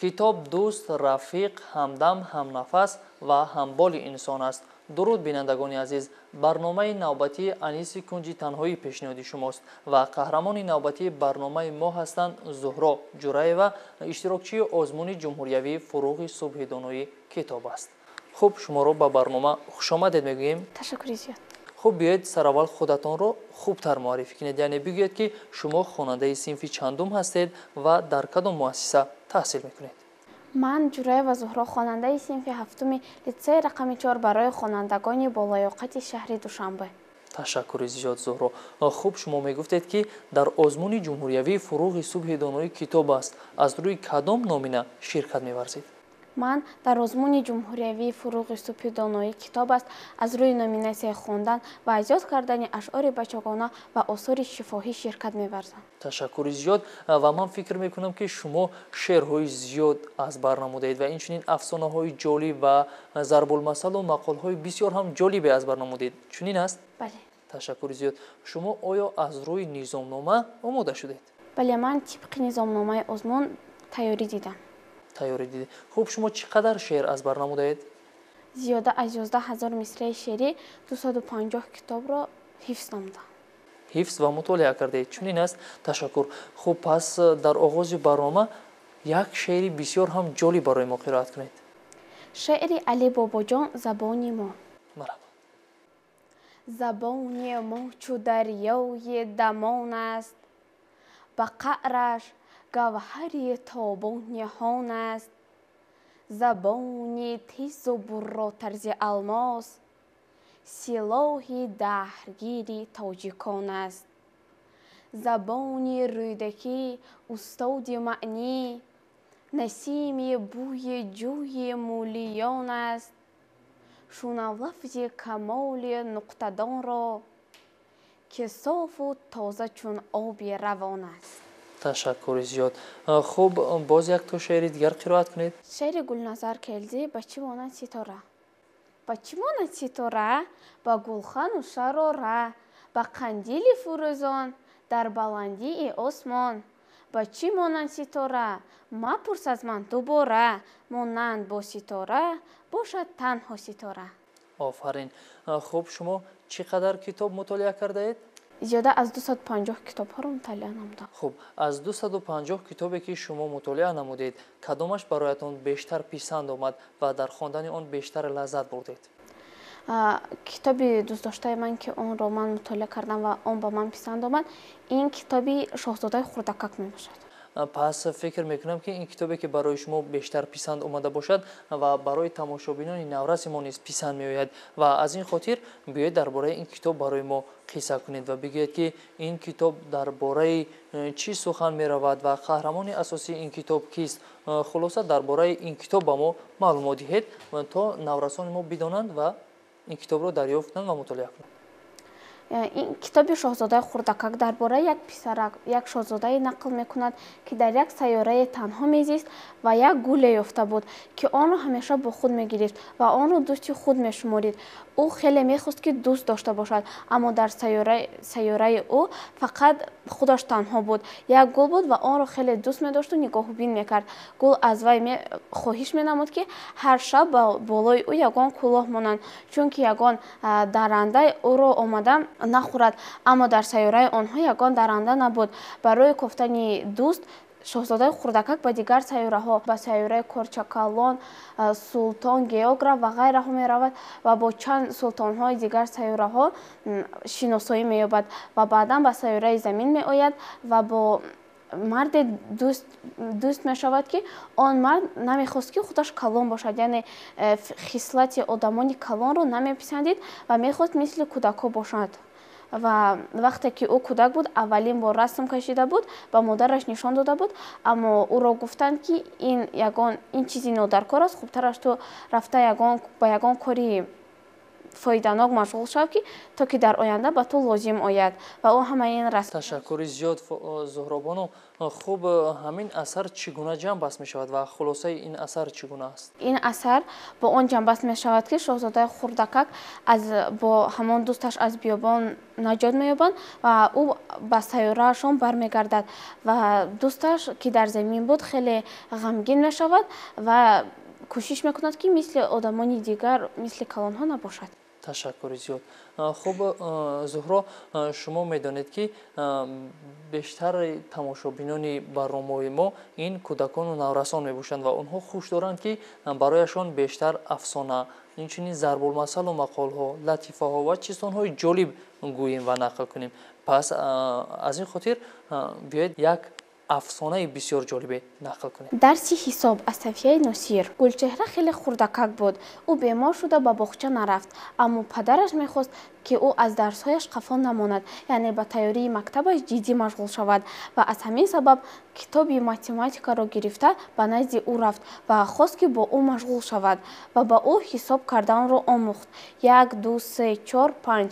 کتاب دوست، رفیق، همدم، همنفس و همبال انسان است. درود بینندگان عزیز، برنامه نوبتی انیس کنجی تنهایی پیشنهادی شماست و قهرمان نوبتی برنامه ما هستند زهرا جورایوا، اشتراکچی آزمون جمهوریوی فروغ صبح دانایی کتاب است. خب شما رو به برنامه خوش آمدید میگوییم. تشکر زیاد. خب بیایید سر اول خودتان رو خوبتر معرفی کنید، یعنی بگویید که شما خواننده صنف چندم هستید و در کدام مؤسسه تحصیل میکنید؟ من جورایوا زهرا خواننده صنف هفتم لیسه رقم 4 برای خوانندگان بالایاقت شهر دوشنبه. تشکر زیاد زهرا. خوب شما میگفتید که در آزمون جمهوریوی فروغ صبح دانایی کتاب است. از روی کدام نامینه شرکت می‌ورزید؟ من در آزمون جمهوریوی فروغ صبح دانایی کتاب است از روی نامیناسیون خواندن و ایجاد کردن اشعار بچگانه و آثار شفاهی شرکت می‌ورزم. تشکر زیاد. و من فکر میکنم که شما شعرهای زیاد از بر نمودید و اینچنین افسانه‌های جالب و ضرب المثل و مقال‌های بسیار هم جالب از بر نمودید. چنین است؟ بله. تشکر زیاد. شما آیا از روی نظامنامه آماده شدید؟ بله، من طبق نظامنامه آزمون تیاری دیدم. تیاری دیدید. خب شما چقدر شعر از بر نمودید؟ زیاده از 11,000 مصرع شعری 250 کتاب را حفظ نمودم. حفظ و مطالعه کردید. چنین است؟ تشکر. خب پس در آغاز برنامه یک شعری بسیار هم جالب برای ما قرائت کنید. شعر علی باباجان زبان ما. مرحبا. زبان ما چو دریای دمان است، به قعرش گوهری تابان نهان است. زبان تیز و براتر ز الماس، سلاح دهرگیری تاجیکان است. زبان رودکی استاد معنی، نسیم بوی جوی مولیان است. شنو لفظ کمال نقطه‌دان را، که صاف و تازه چون آب روان است. تشکر زیاد. خب باز یک تو شعر دیگر قرائت کنید. شعر گلنظر کلزی بچه مانند ستاره. بچه مانند ستاره با گلخن و شراره، با قندیل فروزان در بلندی آسمان. بچه مانند ستاره مپرس از من دوباره، مانند با ستاره باشد تنها ستاره. آفرین. خب شما چقدر کتاب مطالعه کرده اید؟ زیاده از 250 کتاب ها را مطالعه نمودم. خب از 250 کتابی که شما مطالعه نمودید کدامش برایتان بیشتر پسند آمد و در خواندن آن بیشتر لذت بردید؟ کتابی دوست داشته من که اون رو من مطالعه کردم و اون با من پسند آمد، این کتابی شاهزاده خردکک می باشد. پس فکر میکنم که این کتابی که برای شما بیشتر پسند آمده باشد و برای تماشابینان نورس ما نیز پسند می آید و از این خاطر بیایید درباره این کتاب برای ما قصه کنید و بگویید که این کتاب درباره چی سخن می رود و قهرمان اساسی این کتاب کیست. خلاصه درباره این کتاب به ما معلومات دهید تا نورسان ما بدانند و این کتاب رو دریافت کنند و مطالعه کنند. این کتاب شاهزاده خردکک درباره یک پسرک، یک شاهزاده نقل میکند که در یک سیاره تنها میزیست و یک گل یافته بود که آن را همیشه با خود میگرفت و آن را دوست خود میشمارید. او خیلی میخواست که دوست داشته باشد، اما در سیاره او فقط خودش تنها بود. یک گل بود و آن را خیلی دوست میداشت و نگاه بین میکرد. گل از وی خواهش مینمود که هر شب بالای او یگان کلاه مانند، چون که یگان درنده او را آمده نخورد. اما در سیاره آنها یگان درنده نبود. برای گفتن دوست شاهزاده خردکک به دیگر سیاره ها، به سیاره کورچکالان، سلطان گیوگرا و غیره ها می رود و با چند سلطان های دیگر سیاره ها شناسایی می یابد و بعدا به سیاره زمین می آید و با مرد دوست می شود که آن مرد نمی خواست که خودش کلان باشد، یعنی خصلت آدمان کلان رو نمی پسندید و می خواست مثل کودک باشد. و وقتی که او کودک بود اولین بار رسم کشیده بود و مادرش نشان داده بود، اما او را گفتند که این چیزی نادرکار است، خوبتر است تو رفته با یگان کاری фоиданок машғул шав ки то ки дар оянда ба ту лозим ояд ва ӯ ҳамаин расм. Ташаккури зиёд Зуҳробону. хуб ҳамин асар чӣ гуна ҷамъбаст мешавад ва хулосаи ин асар чӣ гуна аст? ин асар бо он ҷамъбаст мешавад ки шоҳзодаи хурдакак бо ҳамон дӯсташ аз биёбон наҷот меёбанд ва ӯ ба сайёраашон бармегардад ва дӯсташ ки дар замин буд хеле ғамгин мешавад ва кӯшиш мекунад ки мисли одамони дигар мисли калонҳо набошад. Ташаккури зиёд. хуб Зуҳро, шумо медонед ки бештари тамошобинони барномаи мо ин кӯдакону наврасон мебошанд ва онҳо хуш доранд ки барояшон бештар афсона, инчунин зарбулмасалу мақолҳо, латифаҳо ва чизонҳои ҷолиб гӯем ва нақл кунем. Пас аз ин хотир биёед як афсонаи бисёр ҷолибе нақл кунем. дарси ҳисоб аз Сафияи Носир. Гулчеҳра хеле хурдакак буд. Ӯ бемор шуда ба боғча нарафт, аммо падараш мехост ки ӯ аз дарсҳояш қафо намонад, яъне ба тайёрии мактабаш ҷиддӣ машғул шавад ва аз ҳамин сабаб китоби математикаро гирифта ба назди ӯ рафт ва хост ки бо ӯ машғул шавад ва ба ӯ ҳисоб карданро омӯхт. 1, 2, 3, 4, 5.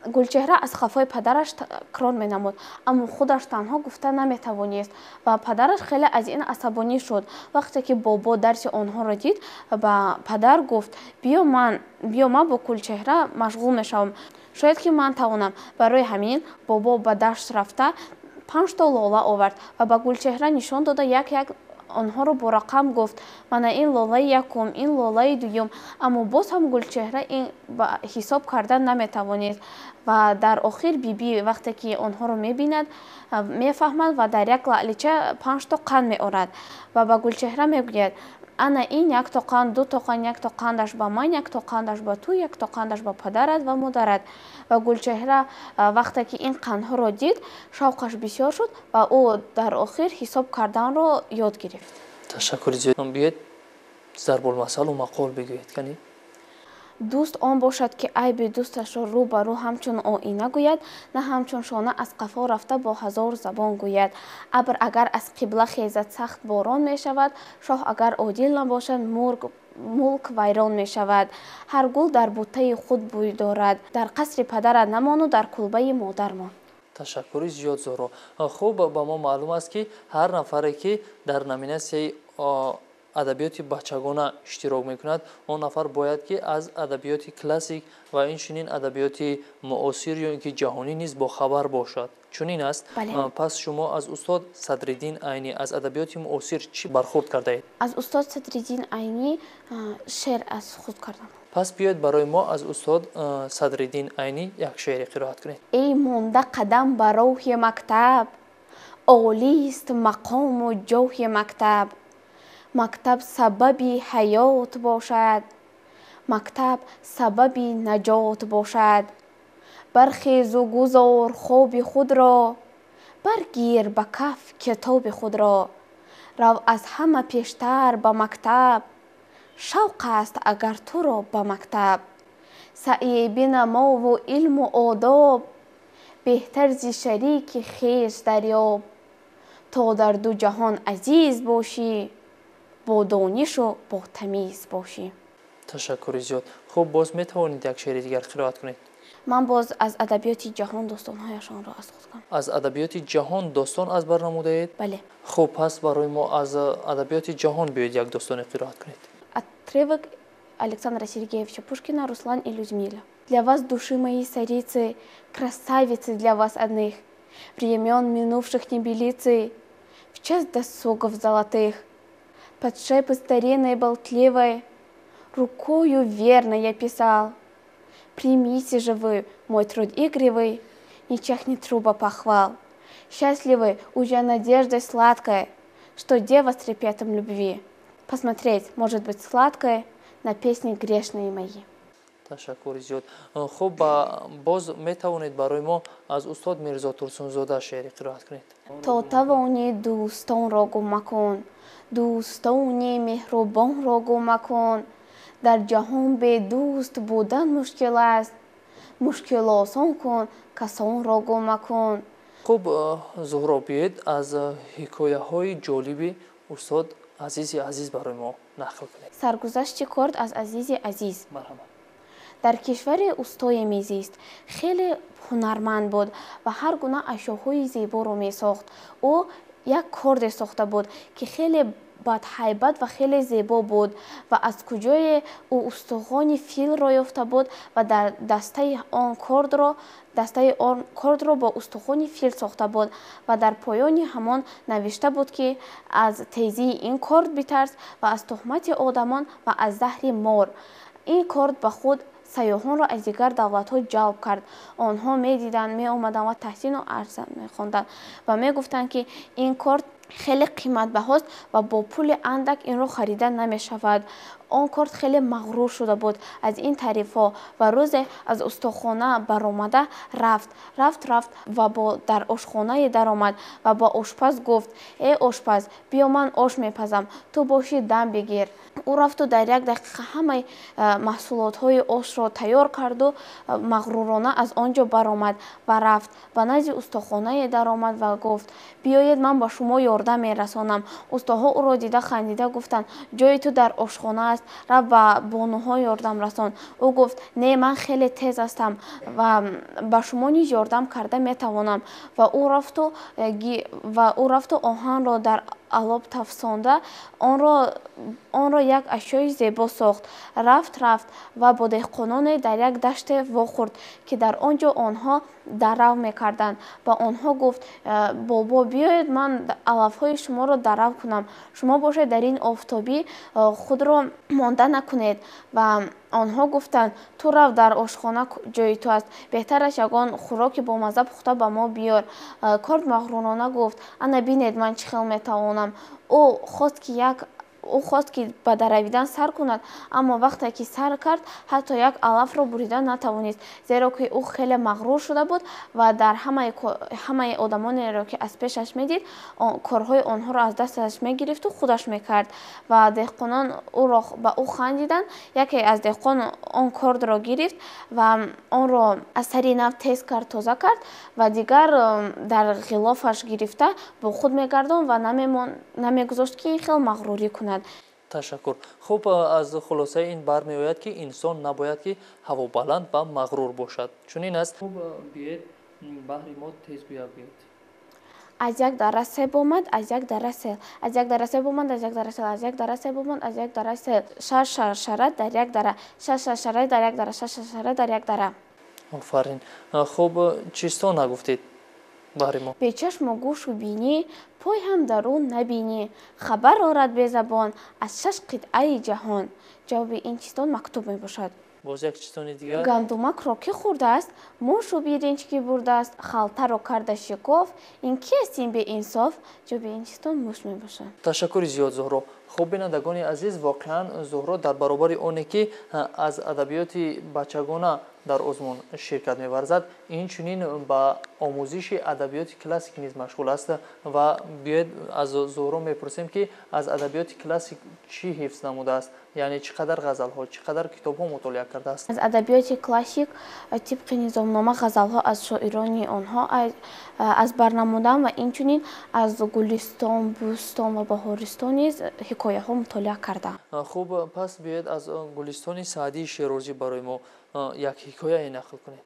Гулчеҳра аз хафои падараш такрор менамуд, аммо худаш танҳо гуфта наметавонист ва падараш хеле аз ин асабонӣ шуд. Вақте ки бобо дарси онҳоро дид, ба падар гуфт: биё ман бо Гулчеҳра машғул мешавам, шояд ки ман тавонам. Барои ҳамин бобо ба дашт рафта 5 то лола овард ва ба Гулчеҳра нишон дода як онҳоро бо рақам гуфт: мана ин лолаи якум, ин лолаи дуюм. Аммо боз ҳам Гулчеҳра ин ба ҳисоб кардан наметавонист ва дар охир биби вақте ки онҳоро мебинад мефаҳмад ва дар як лаълича 5 то қанд меорад ва ба Гулчеҳра мегӯяд: ана ин 1 то қанд, 2 то қанд, 1 то қандаш ба ман, 1 то қандаш ба ту, 1 то қандаш ба падарат ва модарат. ва Гулчеҳра вақте ки ин қандҳоро дид, шавқаш бисёр шуд ва ӯ дар охир ҳисоб карданро ёд гирифт. Ташаккури зиёд. Биёед зарбулмасалу мақол бигӯед кани. дӯст он бошад ки айби дӯсташро рӯ ба рӯ ҳамчун оина гӯяд, на ҳамчун шона аз қафо рафта бо ҳазор забон гӯяд. Абр агар аз қибла хезад сахт борон мешавад, шоҳ агар одил набошад мулк вайрон мешавад. ҳар гул дар бутаи худ бӯй дорад, дар қасри падарат намону дар кулбаи модар мон. Ташаккури зиёд Зуҳро. хуб ба мо маълум аст ки ҳар нафаре ки дар номинасияи адабиёти бачагона иштирок мекунад, он нафар бояд ки аз адабиёти классик ва инчунин адабиёти муосир ё ки ҷаҳонӣ низ бохабар бошад. Чунин аст? Пас шумо аз устод Садриддин Айнӣ аз адабиёти муосир чӣ бархурд кардаед? аз устод Садриддин Айнӣ шеър аз худ кардам. Пас биёед барои мо аз устод Садриддин Айнӣ як шеъре қироат кунед. эй монда қадам ба роҳи мактаб, олист мақому ҷоҳи мактаб. мактаб сабаби ҳаёт бошад, мактаб сабаби наҷот бошад. бархезу гузор хоби худро, баргир ба каф китоби худро. рав аз ҳама пештар ба мактаб, шавқ аст агар туро ба мактаб. саъе бинамову илму одоб, беҳтар зи шарики хеш дарёб. то дар ду ҷаҳон азиз бошӣ, бо донишу бо тамиз бошӣ. Ташаккури зиёд. хуб боз метавонед як шеъри дигар қироат кунед? ман боз аз адабиёти ҷаҳон достонҳояшонро аз худ кунам. аз адабиёти ҷаҳон достон азбар намудаед? Бале. хуб пас барои мо аз адабиёти ҷаҳон биёед як достоне қироат кунед. Отрывок Александра Сергеевича Пушкина «Руслан и Людмила». Для вас, души мои царицы, красавицы для вас одних, времен минувших небелицы, в час досугов золотых, под шепы старинной болтливой, рукою верно я писал. Примите же вы мой труд игривый, не чахнет труба похвал. Счастливы уже надеждой сладкой, что дева с трепетом любви. Посмотреть, может быть, сладкое на песни грешные мои. Ташаккури зиёд. хуб боз метавонед барои мо аз устод Мирзо Турсунзода шеъре қироат кунед? то тавони дӯстонро гум макун, дӯстони меҳрубонро гум макун. дар ҷаҳон бедӯст будан мушкил аст, мушкил осон кун, касонро гум макун. хуб Зуҳро, биёед аз ҳикояҳои ҷолиби устод Азизи Азиз барои мо нақл кунед. Саргузашти корд аз Азизи Азиз. Марҳамат. дар кишвари устое мезист. Хеле ҳунарманд буд ва ҳар гуна ашёҳои зеборо месохт. ӯ як корде сохта буд ки хеле бадҳайбат ва хеле зебо буд ва аз куҷое ӯ устухони филро ёфта буд ва дар дастаи он кордро бо устухони фил сохта буд ва дар поёни ҳамон навишта буд ки аз тезии ин корд битарс ва аз тухмати одамон ва аз заҳри мор. Ин корд ба худ сайёҳонро аз дигар давлатҳо ҷалб кард. Онҳо медиданд, меомаданд ва таҳсину арза мехонданд ва мегуфтанд ки ин корд хеле қиматбаҳост ва бо пули андак инро харида намешавад. Он корд хеле мағрур шуда буд аз ин таърифҳо ва рӯзе аз устохона баромада рафт ва дар ошхонае даромад ва ба ошпаз гуфт: «Э ошпаз, биё ман ош мепазам, ту бошӣ дам бигир». ӯ рафту дар як дақиқа ҳамаи маҳсулотҳои ошро тайёр карду мағрурона аз он ҷо баромад ва рафт ба назди устохонае даромад ва гуфт: «Биёед, ман ба шумо ёрдам мерасонам». Устоҳо ӯро дида хандида гуфтанд: «Ҷои ту дар ошхона аст, рав ба бонуҳо ёрдам расон». Ӯ гуфт: «Не, ман хеле тез ҳастам ва ба шумо низ ёрдам карда метавонам». ва ӯ рафту оҳанро дар алоб тафсонда онро як ашёи зебо сохт. Рафт ва бо деҳқононе дар як даште вохӯрд ки дар он ҷо онҳо дарав мекарданд. Ба онҳо гуфт: «Бобо, биёед ман алафҳои шуморо дарав кунам. Шумо бошед дар ин офтобӣ худро монда накунед». ва онҳо гуфтанд: «Ту рав, дар ошхона ҷои ту аст. Беҳтараш ягон хӯроки бомазза пухта ба мо биёр». Корд мағрурона гуфт: «Ана бинед ман чӣ хел метавонам». ӯ хост ки ба даравидан сар кунад, аммо вақте ки сар кард, ҳатто як алафро бурида натавонист, зеро ки ӯ хеле мағрур шуда буд ва дар ҳамаи одамонеро ки аз пешаш медид, корҳои онҳоро аз дасташ мегирифту худаш мекард. ва деҳқонон ба ӯ хандиданд. Яке аз деҳқон он кордро гирифт ва онро аз сари нав тез кард, тоза кард ва дигар дар ғилофаш гирифта бо худ мегардонд ва намегузошт ки ин хел мағрурӣ кунад. Ташаккур. Хуб, аз хулосаи ин бармеояд ки инсон набояд ки ҳавобаланд ва мағрур бошад. Чунин аст. Хуб, биед баҳри мо тез гӯяд. Аз як дара себ омад, аз як дара сел. Аз як дара себ омад, аз як дара сел. Аз як дара себ омад, аз як дара сел. Шар шаршара дар як дара. Шар шаршара дар як дара. Шар шаршара дар як дара. Офарин. Хуб, чисто нагуфтед баҳри мо? Бечашму гӯшу бинӣ, пой ҳам дар ӯ набинӣ. Хабар орад безабон аз 6 қитъаи ҷаҳон. ҷавоби ин чистон мактуб мебошад. Боз як чистони дигар. Гандумакро ки хӯрдааст? Мошу биринҷ ки бурдааст? Халтаро карда шикоф? Ин киест ин беинсоф? ҷавоби ин чистон муш мебошад. Ташаккури зиёд Зуҳро. Хуб, бинандагони азиз, воқеан Зуҳро дар баробари оне ки аз адабиёти бачагона дар озмон ширкат меварзад, инчунин ба омӯзиши адабиёти классик низ машғул аст ва биёед аз Зуҳро мепурсем ки аз адабиёти классик чӣ ҳифз намудааст, яъне чӣ қадар ғазалҳо, чӣ қадар китобҳо мутолиа кардааст? аз адабиёти классик тибқи низомнома ғазалҳо аз шоирони онҳо аз бар намудам ва инчунин аз Гулистон, Бӯстон ва Баҳористон низ ҳикояҳо мутолиа кардам. Хуб, пас биёед аз Гулистони Саъдии Шерозӣ барои мо як ҳикояе нақл кунед.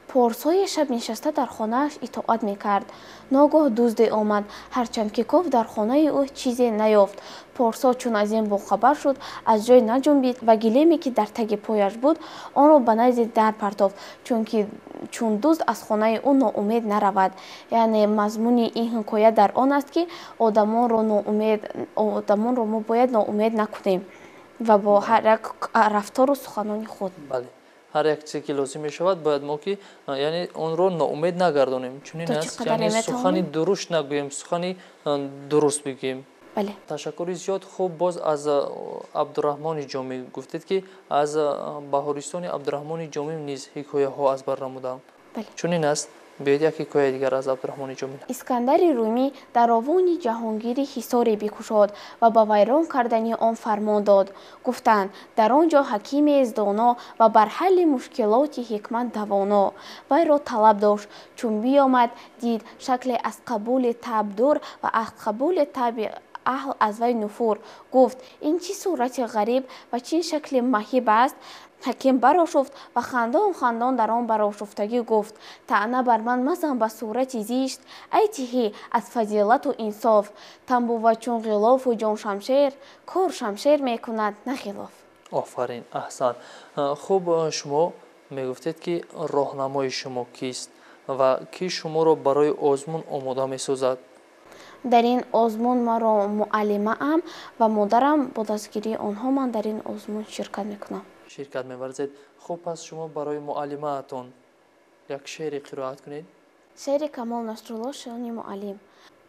Порсои шаб нишаста дар хонааш итоат мекард. Ногоҳ дузде омад. Ҳарчанд ки коф дар хонаи ӯ чизе наёфт. Порсо чун аз ин бохабар шуд, аз ҷой наҷунбид ва гилеме ки дар таги пояш буд, онро ба назди дар партофт, чун дузд аз хонаи ӯ ноумед наравад. Яъне мазмуни ин ҳикоя дар он аст ки одамонро мо бояд ноумед накунем ва бо ҳар як рафтору суханони худ. Ҳар як чизе ки лозим мешавад, бояд мо ки яъне онро ноумед нагардонем. Чунин аст, яъне сухани дурушт нагӯем, сухани дуруст бигӯем. Ташаккури зиёд. Хуб, боз аз Абдураҳмони Ҷомӣ гуфтед ки аз Баҳористони Абдураҳмони Ҷомӣ низ ҳикояҳо аз бар намудам. Чунин аст. Биёед як ҳикояи дигар аз Абдураҳмони Ҷомӣ. Искандари Румӣ дар овони ҷаҳонгирӣ ҳисоре бикушод ва ба вайрон кардани он фармон дод. Гуфтанд: дар он ҷо ҳакимест доно ва бар ҳалли мушкилоти ҳикмат давоно. Вайро талаб дошт. Чун биёмад, дид шакле аз қабули таб дур ва аз қабули таби اهل از وی نفور گفت این چه صورت غریب و چه شکل مهیب است. حکیم برآشفت و خندان خندان در آن برآشفتگی گفت طعنه بر من مزن به صورت زیشت ای تهی از فضیلت و انصاف. تن بود چون غلاف و جان شمشیر کار شمشیر میکند نه خلاف. آفرین، احسن. خوب، شما میگفتید که راهنمای شما کیست و کی شما را برای آزمون آماده میسازد؟ در این آزمون ما را معلمه ام و مادرم با دستگیری آنها من در این آزمون شرکت میکنم. شرکت می‌ورزید. خوب، پس شما برای معلمه اتون یک شعری قرائت کنید. شعر کمال نصرالله شانی معلم.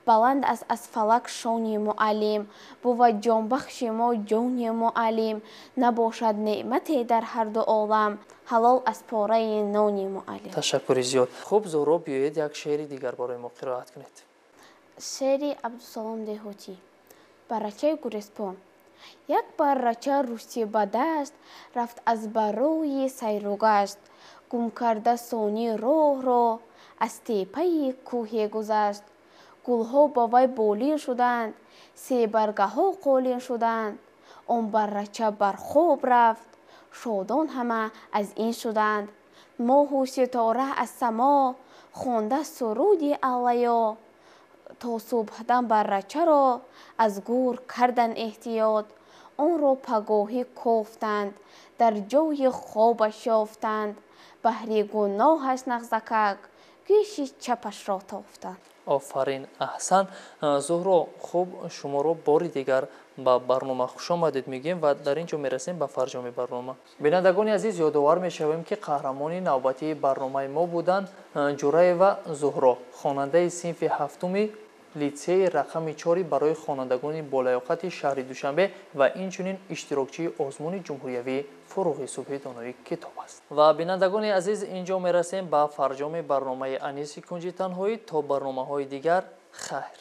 بلند است از فلک شانی معلم بود جان بخش ما جان معلم. نباشد نعمتی در هر دو عالم حلال از پاره نان معلم. تشکر زیاد. خوب، زهرا بیایید یک شعری دیگر برای ما قرائت کنید. شعر عبدالسلام دهوتی. برچه گورستان. یک برچه روستی به دشت رفت از بروی سیر و گشت. گم کرده ثانی راه را از تپه کوه گذشت. گلها با وی بالین شدند سه برگه ها قالین شدند. آن برچه بر خواب رفت شادان همه از این شدند. ماه و ستاره از سما خوانده سرودی علیا. تا صبحدم برچه را از گور کردن احتیاط. آن را پگاهی کوفتند در جای خوابش یافتند. بهر گناهش نغزکک گوش چپش را تافتند. آفرین، احسن. زهرا، خوب، شما رو باری دیگر به برنامه خوش آمدید میگیم و در اینجا میرسیم به فرجام برنامه. بینندگان عزیز، یادآور میشویم که قهرمانی نوبتی برنامه ما بودند جورای و زهرا، خواننده صنف هفتم لیسه رقم 4 برای خوانندگان بالیاقت شهر دوشنبه و اینچنین اشتراکچی آزمون جمهوریوی فروغ صبح دانایی کتاب است. و بینندگان عزیز، اینجا میرسیم به فرجام برنامه انیس کنجی تنهایی. تا برنامه های دیگر، خیر.